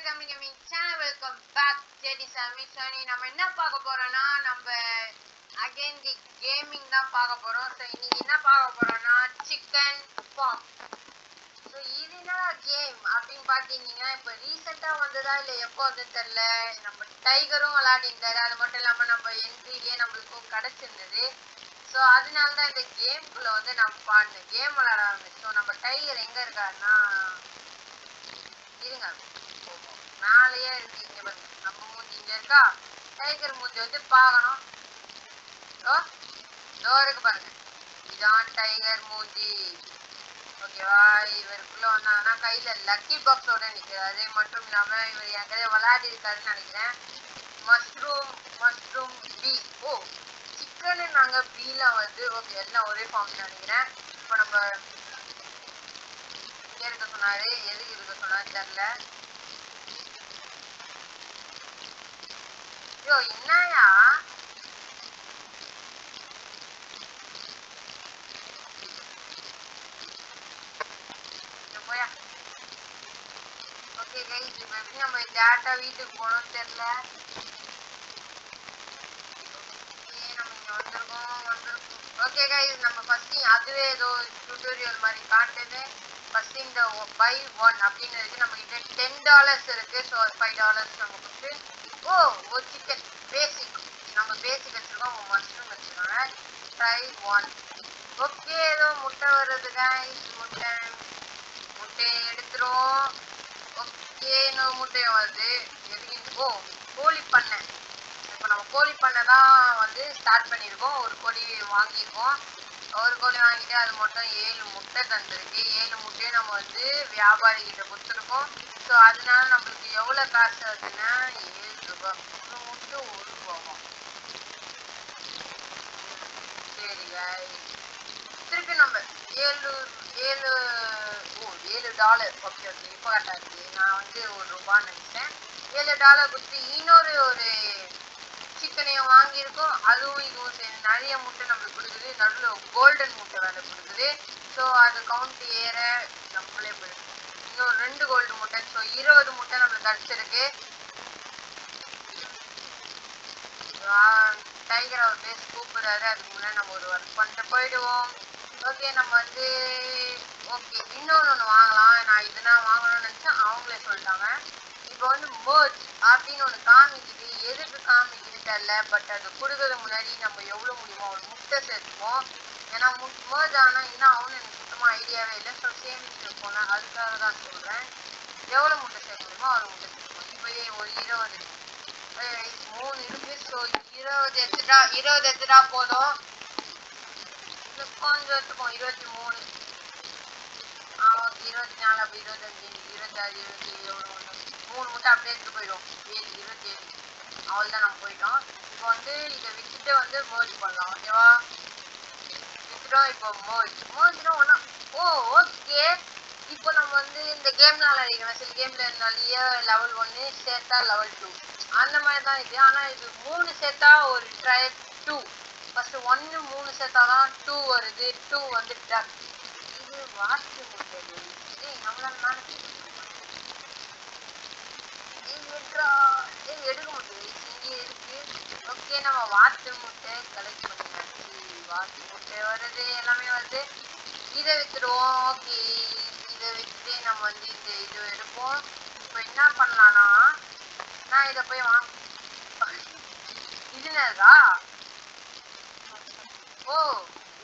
coming channel. Welcome back, JD Sami Sony. நம்ம என்ன பார்க்க போறோம்னா again the gaming தான் பார்க்க போறோம். So இன்னைக்கு என்ன பார்க்க போறோம்னா chicken farm. So இது என்ன கேம் அப்படினு பாத்தீங்கன்னா இப்ப ரீசன்ட்டா வந்ததா இல்ல எப்போ வந்து தெரியல. நம்ம டைகரும் விளையாடிட்டாரு. அது மட்டும் இல்லாம நம்ம என்ட்ரிலயே நமக்கு கிடைச்சிருந்தது. So அதனால தான் இந்த கேம்க்குள்ள வந்து நம்ம பாருங்க கேம் விளையாட ஆரம்பிச்சோம். நம்ம டைகர் எங்க இருக்காருன்னா இருங்க மேலேயே இருக்கு. இங்க பாருங்க நம்ம மூஞ்சி இங்க இருக்கா. டைகர் மூஞ்சி வந்து பார்க்கணும். இருக்கு பாருங்க, இதான் டைகர் மூஞ்சி. ஓகேவா? இவருக்குள்ள வந்தாங்கன்னா கையில லக்கி பாக்ஸோட நிக்கிறாரு. அது மட்டும் இல்லாம இவர் எங்கேயோ விளையாடி இருக்காருன்னு நினைக்கிறேன். Mushroom B. ஓ சிக்கனு நாங்க பீல வந்து ஓகே எல்லாம் ஒரே ஃபார்ம் நினைக்கிறேன். இப்போ நம்ம இங்க இருக்க சொன்னாரு, எதுக்கு இருக்க சொன்னாரு தெரியல. ஐயோ என்னயா போயா. ஓகே கைஸ், இப்போ எப்படி நம்ம டேரக்டா வீட்டுக்கு போகணும்னு தெரியல. நம்ம இங்க வந்திருக்கோம். ஓகே கைஸ், நம்ம ஃபர்ஸ்ட் அதுவே ஏதோ டியூட்டோரியல் மாதிரி காட்டுது. ஃபர்ஸ்ட் இந்த பை ஒன் அப்படின்னு இருக்கு. நம்ம கிட்ட $10 இருக்கு. ஸோ $5 நம்ம கொடுத்து ஒரு சிக்கன் பேசிக் நம்ம பேசிக் வச்சிருக்கோம். மஷ்ரூம் வச்சிருக்காங்க. Try one. ஓகே ஏதோ முட்டை வருது கைஸ். முட்டை எடுத்துரும். ஓகே இன்னொரு முட்டையும் வருது. எதுக்கு? கோழி பண்ணை. இப்போ நம்ம கோழி பண்ணை தான் வந்து ஸ்டார்ட் பண்ணியிருக்கோம். ஒரு கோழி வாங்கியிருக்கோம். ஒரு கோழி வாங்கிட்டு அது மட்டும் 7 முட்டை தந்துருக்கு. 7 முட்டையும் நம்ம வந்து வியாபாரி கிட்ட கொடுத்துருக்கோம். ஸோ அதனால நம்மளுக்கு எவ்வளோ காசு வருதுன்னா $7. ஒரு முட்டை $1. சரி திருப்பி நம்ம $7. ஓகே ஓகே இப்போ கரெக்டாக இருக்கு. நான் வந்து $1 நினைச்சேன். $7 கொடுத்து இன்னொரு ஒரு சிக்கனையும் வாங்கியிருக்கோம். அதுவும் இதுவும் சேர்ந்து நிறைய முட்டை நம்மளுக்கு கொடுக்குது. நடுவில் கோல்டன் முட்டை வேலை கொடுக்குது. ஸோ அது கவுண்ட் ஏற நம்மளே போயிடும். இன்னும் 2 கோல்டு முட்டை. ஸோ 20 முட்டை நம்மளுக்கு கிடச்சிருக்கு. டைகர் அவர் பேசி கூப்பிடுறாரு. அதுக்கு முன்னாடி நம்ம ஒரு ஒர்க் பண்ணிட்டு போயிடுவோம். ஓகே நம்ம வந்து ஓகே இன்னொன்று வாங்கலாம். நான் இதெல்லாம் வாங்கணும்னு நினச்சேன், அவங்களே சொல்லிட்டாங்க. இப்போ வந்து மர்ஜ் அப்படின்னு ஒன்று காமிக்குது. எதுக்கு காமிக்குது தெரியல. பட் அது கொடுக்கறது முன்னாடி நம்ம எவ்வளோ முடியுமோ ஒரு முட்டை சேர்த்துப்போம். ஏன்னா மர்ஜ் ஆனால் என்ன ஆகும்னு எனக்கு சுத்தமாக ஐடியாவே இல்லை. ஸோ சேமிச்சு வைப்போம். அதுக்காக தான் சொல்கிறேன். எவ்வளோ முட்டை சேர்க்க முடியுமோ அவ்வளோ முட்டை சேர்த்துப்போம். இப்போயே ஒரு 20 3 இருக்கு. ஸோ 20 எடுத்துட்டா போதும். இன்னும் கொஞ்சம் எடுத்துப்போம். 23 ஓகே 24 அப்போ 25 26 27 3 முட்டை அப்படியே எடுத்து போயிடும். 27 அவ்வளோதான் நம்ம போயிட்டோம். இப்போ வந்து இதை விட்டுட்டு வந்து மர்ஜ் பண்ணலாம். ஓகேவா? விட்டுட்டோம். இப்போ மர்ஜ்னா ஒன்றா. ஓகே இப்போ நம்ம வந்து இந்த கேம்லாம் நினைக்கிறேன். சில கேம்ல நிறைய லெவல் 1 சேர்த்தா லெவல் 2 அந்த மாதிரி தான் இது. ஆனால் இது 3 சேர்த்தா ஒரு ட்ரையல் 2. ஃபர்ஸ்ட் 1 3 சேர்த்தா தான் 2 வருது. 2 வந்து டக். இது வாட்சி முட்டை. நம்மளால எடுக்க முடியாது. இங்கே இருக்கு. ஓகே நம்ம வாத்து முட்டை கலெக்ட் பண்ணியாச்சு. வாத்து முட்டை வருது, எல்லாமே வருது. இதை வித்துடுவோம். ஓகே இதை வித்துட்டு நம்ம வந்து இந்த இது எடுப்போம். இப்போ என்ன பண்ணலாம்னா நான் இதை போய் இதுனதா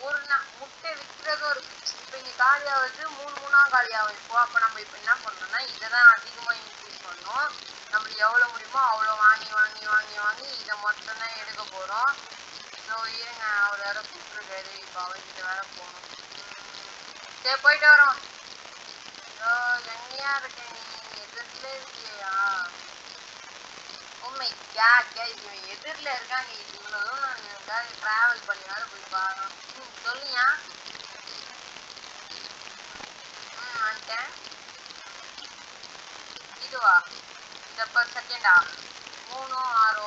ஒரு முட்டை விற்கிறதும் இருக்கு. இப்போ இங்கே காலியாவது 3 காலியாகும். இப்போ அப்போ நம்ம இப்போ என்ன பண்ணோம்னா இதை தான் அதிகமாக இன்க்ரீஸ் பண்ணோம். நம்மளுக்கு எவ்வளோ முடியுமோ அவ்வளோ வாங்கி இதை மட்டும் தான் எடுக்க போகிறோம். ஸோ இருங்க, அவர் வேற கூப்பிட்டுருக்காரு. இப்போ அவர்கிட்ட வேற போகணும். சரி போயிட்டு வரோம். எங்கேயா இருக்கேன் நீ? எதிர்த்துல இருக்கியா? உண்மை இவன் எதிரில் இருக்காங்க. இவ்வளோ தூரம் நான் டிராவல் பண்ணி வேற போய் பாருங்க. சொல்லியா? வந்துட்டேன். இதுவா இந்த பர் செகண்டா 3 6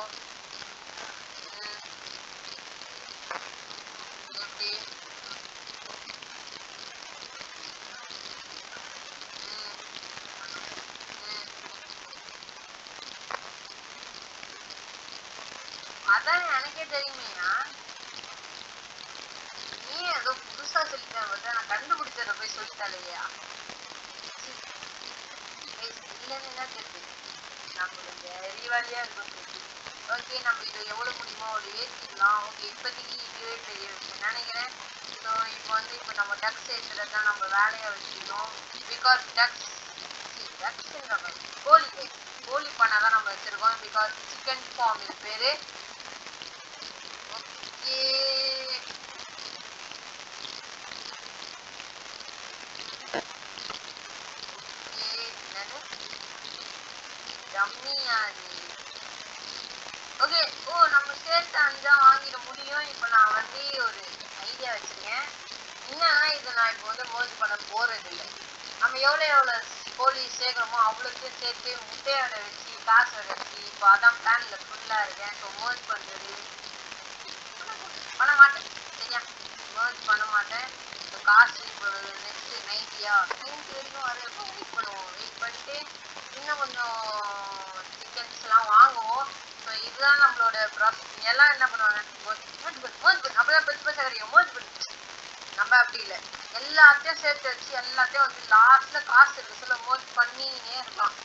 எப்படி அதான் எனக்கே தெரியுமேயா. நீ ஏதோ புதுசா சொல்லிட்டேன், நான் கண்டுபிடிச்சத போய் சொல்லிட்டாலையா. இல்லைன்னு என்ன தெரியுது, நம்மளுக்கு அறிவாளியா இருக்கும். ஓகே, நம்ம இதை எவ்வளவு முடியுமோ அவ்வளோ ஏற்றிக்கலாம். ஓகே, இப்போதைக்கு இதுவே பெரிய விஷயம் நினைக்கிறேன். ஸோ இப்போ நம்ம டக்ஸ் ஏற்றுறது தான் நம்ம வேலையை வச்சுக்கணும். பிகாஸ் டக்ஸ் கோழி பண்ணால் தான் நம்ம வச்சுருக்கோம். பிகாஸ் சிக்கன் ஃபார்ம் இது பேர். Okay, okay. ஓ, நம்ம சேர்த்து 5 வாங்கிட முடியும். இப்போ நான் வந்து ஒரு ஐடியா வச்சிருக்கேன். என்னன்னா, இதை நான் இப்போ வந்து மோர்ஜ் பண்ண போறது இல்லை. நம்ம எவ்வளோ கோழி சேர்க்குறோமோ அவ்வளோத்தையும் சேர்த்து முட்டையோட வச்சு காசை வச்சு இப்போ அதான் பிளான்ல ஃபுல்லாக இருக்கேன். ஸோ மோர்ஜ் பண்ணுறது பண்ண மாட்டேன். சரியா, மோர்ஜ் பண்ண மாட்டேன். இப்போ காசு இப்போ நெக்ஸ்ட் 90 வரைக்கும் வரப்போ வெயிட் பண்ணுவோம். வெயிட் பண்ணிட்டு இன்னும் கொஞ்சம் சிக்கன்ஸ்லாம் வாங்குவோம். ஸோ இதுதான் நம்மளோட ப்ராசஸ். எல்லாம் என்ன பண்ணுவாங்க, அப்பதான் பெருசு பெருசாக கிடைக்கும். மோர்ஜ் பண்ணி நம்ம அப்படி இல்லை, எல்லாத்தையும் சேர்த்து வச்சு எல்லாத்தையும் வந்து லாஸ்ட்ல காசு இருக்கு சொல்ல மோர்ஜ் பண்ணினே இருக்கலாம்.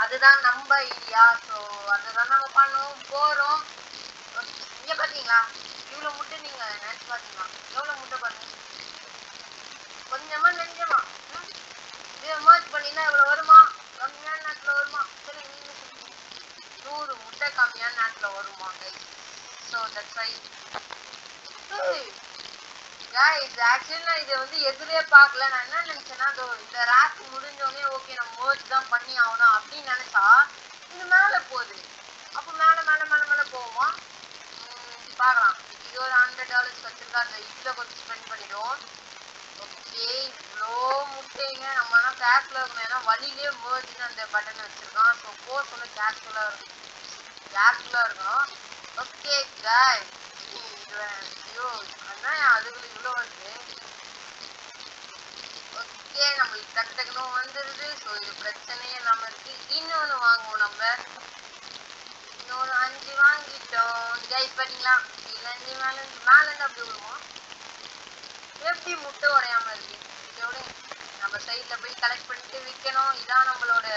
அதுதான் நம்ம ஐடியா. ஸோ அதுதான் நம்ம பண்ணுவோம் போறோம். இங்க பாத்தீங்களா, இவ்வளவு முட்டை நீங்க நினைச்சு பாத்தீங்களா, எவ்வளவு முட்டை பாருங்க. கொஞ்சமா நெஞ்சமா இதை மோர்ஜ் பண்ணினா இவ்வளவு வருமா, கம்மியான நேரத்துல வருமா சரி நீங்க 100 முட்டை கம்மியான நேரத்துல வருமா guys. So that's right guys. Actually நான் இதை வந்து எதிரே பார்க்கல. நான் என்ன நினைச்சேன்னா, இந்த ரேக் முடிஞ்சோடனே ஓகே நம்ம மோர்ஜ் தான் பண்ணி ஆகணும் அப்படின்னு நினைச்சா இது மேலே போகுது. அப்போ மேலே மேலே மேலே மேலே போவோமா பார்க்கலாம். இது ஒரு $100 வச்சிருக்கா, அந்த இதில் கொஞ்சம் ஸ்பெண்ட் பண்ணிடுவோம். ஓகே, இவ்வளோ முட்டைங்க. நம்ம ஆனால் கேஷ்ல இருக்கணும், ஏன்னா வழியிலே மோர்ஜ்னு அந்த பட்டன் வச்சிருக்கான். ஸோ போஸ் ஒன்று கேஷ்ஃபுல்லாக இருக்கணும். ஓகே guys, ஐயோ அதான் அதுக்குள்ள இவ்வளோ வருது. ஓகே, நம்மளுக்கு டக்குன்னு வந்துடுது. ஸோ இது பிரச்சனையே இல்லாமல் இருக்கு. இன்னொன்று வாங்குவோம். நம்ம இன்னொரு 5 வாங்கிட்டோம் கைஸ். பார்த்தீங்களா, இதுலேருந்து மேலேருந்து அப்படி விடுவோம். எப்படி முட்டை உடையாம இருக்கு. இதோட நம்ம சைட்ல போய் கலெக்ட் பண்ணிட்டு விற்கணும். இதான் நம்மளோட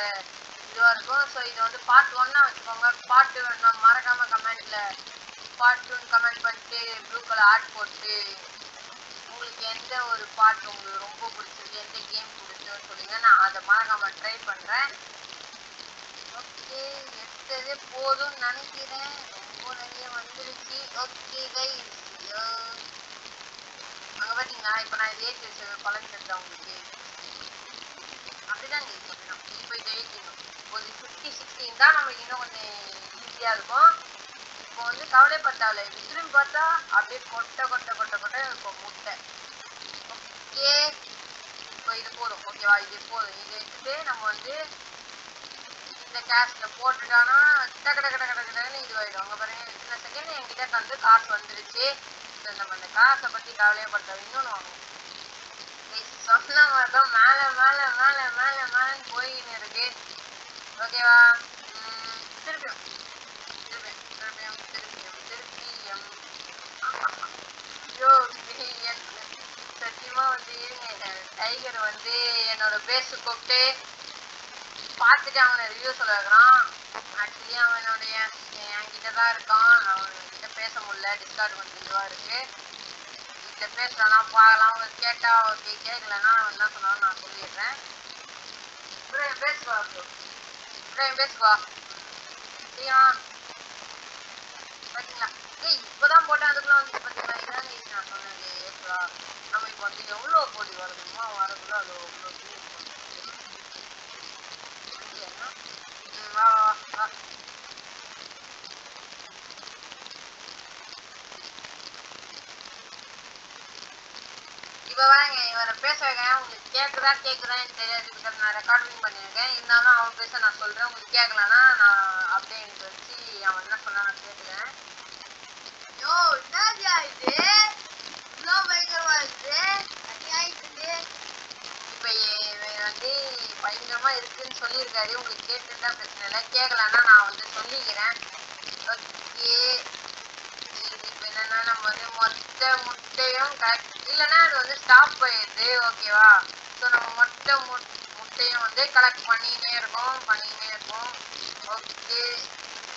இதுவா இருக்கும். ஸோ இதை வந்து பார்ட் 1 வச்சுக்கோங்க. பார்ட் 2 நான் மறக்காம கமெண்ட்ல பார்ட் 2 கமெண்ட் பண்ணிட்டு ப்ளூ கலர் ஆர்ட் போட்டு உங்களுக்கு எந்த ஒரு பார்ட் உங்களுக்கு ரொம்ப பிடிச்சிருக்கு, எந்த கேம் பிடிச்சதுன்னு சொல்லுங்க. நான் அதை மறக்காம ட்ரை பண்றேன். ஓகே, எடுத்ததே போதும்னு நினைக்கிறேன். ரொம்ப நிறைய வந்துருச்சு. ஓகே கைஸ், அங்க பாத்தீங்களா, இப்ப நான் இதை ஏற்றி வச்சது பலன் தெரிஞ்சா உங்களுக்கு அப்படிதான் கைஸ். அப்படிதான் இப்போ இதை ஏற்றிடணும். ஒரு 50-16 தான் நம்மளுக்கு இன்னும் கொஞ்சம் ஈஸியா இருக்கும். இப்போ வந்து கவலைப்பட்டால திரும்பி பார்த்தா அப்படியே கொட்டை இப்போ முட்டை. ஓகே, இப்போ இது போதும். ஓகேவா, இது போதும். இதை எடுத்துட்டு நம்ம வந்து இந்த கேஷ்ல போட்டுட்டானா கடன்னு இதுவாயிடும். அங்க பாருங்க, இந்த செகண்ட் என்கிட்ட வந்து காசு வந்துருச்சு. நம்ம அந்த காசை பத்தி கவலையப்பட்டோம். இன்னொன்று வாங்கணும். சொன்ன மாதிரிதான் மேல மேல மேல மேல மேல போயின்னு இருக்கு. ஓகேவா, திருப்பியும் சத்தியமா வந்து இருங்க. டைகர் வந்து என்னோட பேச கூப்பிட்டு பார்த்துட்டு அவனை ரிவ்யூ சொல்லுறான். ஆக்சுவலி அவனுடைய என்கிட்ட தான் இருக்கான். அவன்கிட்ட பேச முடியல, டிஸ்கார்ட் கொஞ்சம் இதுவாக இருக்கு. கிட்ட பேசலன்னா பார்க்கலாம். அவங்க கேட்டா ஓகே, கேட்கலன்னா அவன் என்ன சொன்னாலும் நான் சொல்லிடுறேன். பேசுவா பேசுவா சரியா. பார்த்தீங்களா, இப்போதான் போட்டேன் அதுக்குள்ள வந்து பார்த்தீங்களா. இதாங்க இது நான் சொன்னது ஏசுவா. நம்ம இப்போ வந்து எவ்வளோ கோடி வரணுமோ வரக்குள்ள அது எவ்வளோ வா வா. இப்போ வாங்க இவரை பேச வைக்கிறேன். உங்களுக்கு கேட்குதான்னு தெரியாது. பிகாஸ் நான் ரெக்கார்டிங் பண்ணியிருக்கேன். இருந்தாலும் அவன் பேச நான் சொல்கிறேன். உங்களுக்கு கேட்கலன்னா நான் அப்படியே எனக்கு வச்சு அவன் என்ன சொன்னா நான் கேட்குறேன். யோ என்னதியா இது இவ்வளோ பயங்கரமா இருக்குது, அநியாயத்துக்கு. இப்போ வந்து பயங்கரமா இருக்குன்னு சொல்லியிருக்காரு. உங்களுக்கு கேட்டுட்டா பிரச்சனை இல்லை, கேட்கலன்னா நான் வந்து சொல்லிக்கிறேன். ஓகே இப்போ என்னன்னா நம்ம வந்து மொத்த முட்டையும் இல்லைன்னா அது வந்து ஸ்டாப் போயிடுது ஓகேவா. ஸோ நம்ம மொத்த முட்டையும் வந்து கலெக்ட் பண்ணிக்கிட்டே இருக்கோம் ஓகே.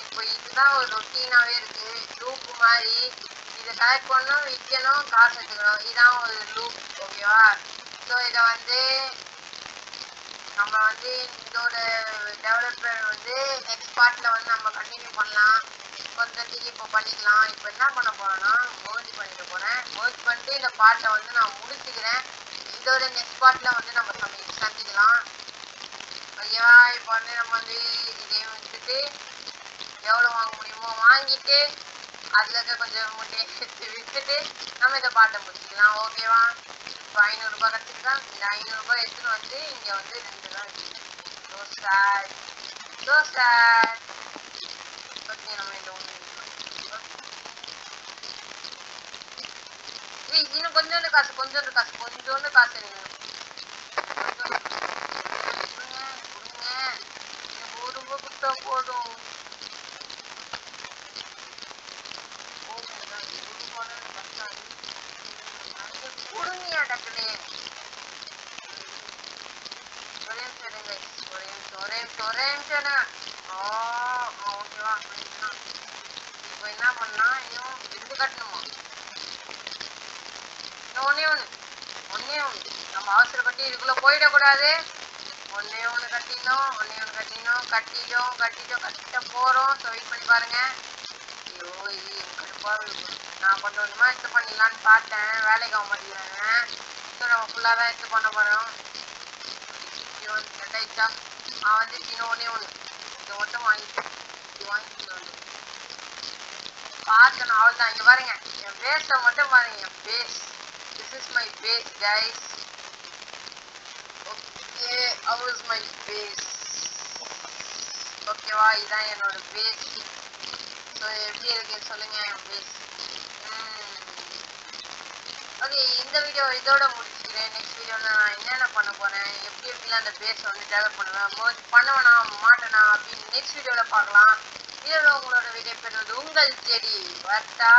இப்போ இதுதான் ஒரு ரொட்டீனாகவே இருக்கு, லூப் மாதிரி. இதை கலெக்ட் பண்ணணும், விற்கணும், காசு எடுத்துக்கணும், இதுதான் ஒரு லூப் ஓகேவா. ஸோ இதை வந்து நம்ம வந்து இதோட டெவலப்மெண்ட் வந்து நெக்ஸ்ட் பார்ட்டில் வந்து நம்ம கண்டினியூ பண்ணலாம். கொஞ்சத்துக்கு இப்போ பண்ணிக்கலாம். இப்போ என்ன பண்ண போறேன்னா மர்ஜ் பண்ணிக்க போகிறேன். மர்ஜ் பண்ணிட்டு இந்த பார்ட்டை வந்து நான் முடிச்சுக்கிறேன். இதோட நெக்ஸ்ட் பார்ட்டில் வந்து நம்ம சந்திக்கலாம் ஓகேவா. இப்போ வந்து நம்ம வந்து இதையும் விட்டுட்டு எவ்வளோ வாங்க முடியுமோ வாங்கிட்டு அதில் இருக்க கொஞ்சம் முட்டையை விட்டுட்டு நம்ம இந்த பாட்டை முடிச்சுக்கலாம் ஓகேவா. இப்போ 500 ரூபாய் கிடச்சிருக்கா. இந்த 500 ரூபாய் எடுத்துன்னு வந்து இங்கே வந்து 2 தான் இருக்குது. ஸோ சேட் ஓகே. நம்ம இந்த ஒன்று இன்னும் கொஞ்சோண்டு காசு எனக்கு கொடுங்க. எனக்கு 1 ரூபாய் கொடுத்தா போதும். கொடுங்கயா டக்குனு. ஓகேவா. இப்போ என்ன பண்ணா இன்னும் 2 கட்டணுமா. ஒன்னே ஒன்று நம்ம அவசரப்பட்டு இதுக்குள்ள போயிடக்கூடாது. ஒன்னே ஒன்று கட்டிட்டோம் கட்டிட்ட போறோம். ஸோ வெயிட் பண்ணி பாருங்க. ஐயோ இது கடுப்பா நான் கொஞ்சம் கொஞ்சமா எடுத்து பண்ணிடலான்னு பார்த்தேன், வேலைக்கு ஆக மாட்டேங்கிறாங்க. ஸோ நம்ம ஃபுல்லாக தான் எடுத்து பண்ண போறோம். ஐயோ ரெண்டாயிடுச்சா. வந்துச்சு. இன்னும் ஒன்னே ஒன்று இதை மட்டும் வாங்கிட்டு பார்க்கணும் அவ்வளோதான். இங்கே பாருங்க என் பேஸை மட்டும் பாருங்க. என் base, this is my base guys. okay, how is my base? ஓகேவா, இதான் என்னோட பேஸ். ஸோ எப்படி இருக்குன்னு சொல்லுங்க என் பேஸ். ஓகே, இந்த வீடியோ இதோட முடிச்சுக்கிறேன். நெக்ஸ்ட் வீடியோவில் நான் என்னென்ன பண்ண போறேன், எப்படிலாம் அந்த பேஸை வந்து டெவலப் பண்ணுவேனா மாட்டேனா அப்படின்னு நெக்ஸ்ட் வீடியோவில் பார்க்கலாம். இதோட உங்களோட விடை பெறுவது உங்கள் செடி வர்த்தா.